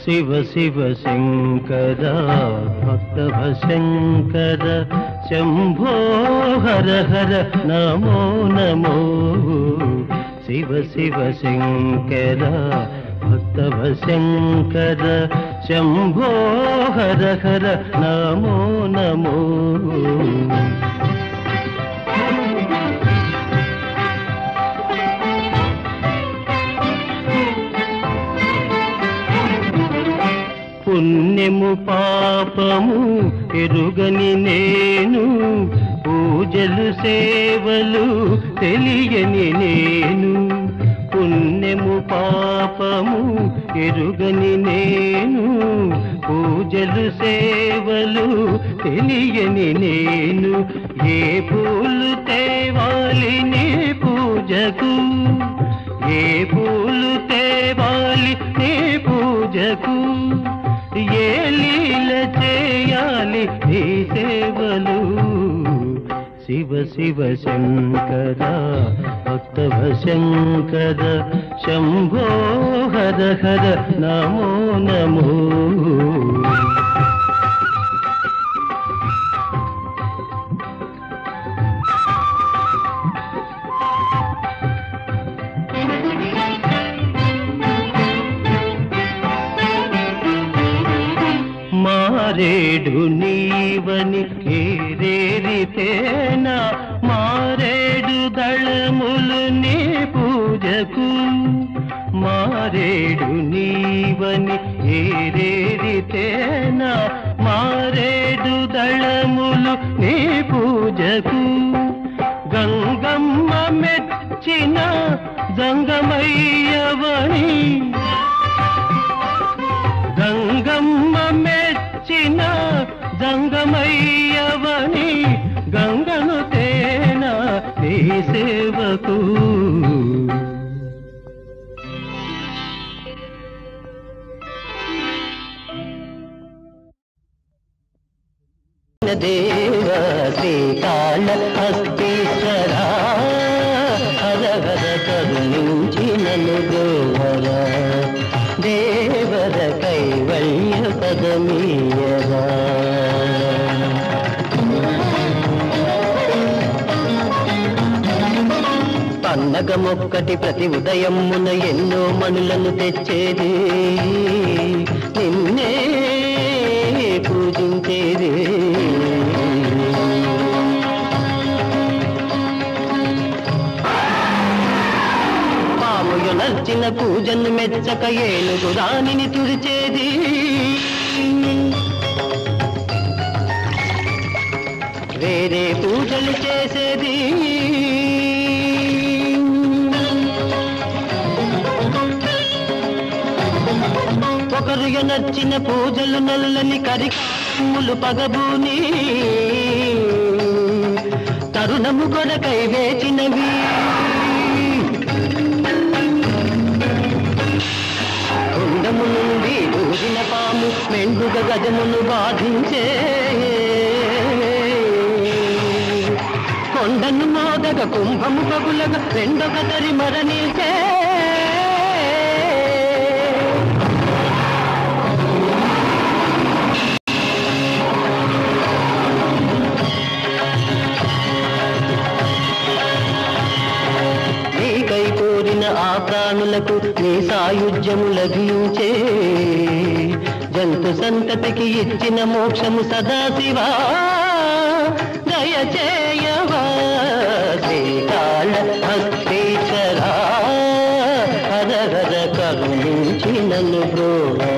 శివ శివ శంకర భక్తవ శంకర శంభో హర హర నమో నమో శివ శివ శంకర భక్తవ శంకర శంభో హర హర నమో నమో పుణ్యము పాపము ఎరుగని నేను పూజలు సేవలు తెలియని నేను పుణ్యము పాపము ఎరుగని నేను పూజలు సేవలు తెలియని నేను ఏ పూలు తేవాలి నీ పూజకు ఏ పూలు తేవాలి నీ పూజకు ఏ లీల చేయాలి నీ సేవలు శివ శివ శంకర భక్తవ శంకర శంభో హర హర నమో నమో మారేడు నీవని ఏరేరితేనా మారేడు దళములు నీ పూజకు మారేడు నీవని ఏరేరితేనా మారేడు దళములు నీ పూజకు గంగమ్మ మెచ్చిన గంగమయ్యవని గంగమ్మ మెచ్చిన గంగమయ్యవని గంగను తేనా నీ సేవకు దేవ శ్రీకాళ హస్తీశ్వరా హర హర కరుణించి నన్ను గోవరా దేవర కైవల్య పదమీయరా పన్నగమొక్కటి ప్రతి ఉదయమున ఎన్నో మణులను తెచ్చేది నిన్నే పూజించేది నచ్చిన పూజను మెచ్చక ఏనుగు రాణిని తుడిచేది వేరే పూజలు చేసేది ఒకరు నచ్చిన పూజలు నల్లని కరికమ్ములు పగబూని తరుణము కొరకై వేచినవి కుండము నుండి దూరిన పాము మెండుగ గజమును బాధించే కొండను మోదగ కుంభము పగులగ రెండొక తరి మరణించే ఆ ప్రాణులకు నీ సాయుధ్యము లభించే జంతు సంతతికి ఇచ్చిన మోక్షము సదాశివా దయచేయవా శ్రీకాళ హస్తీశ్వరా హర హర కరుణించి నన్ను బ్రోవా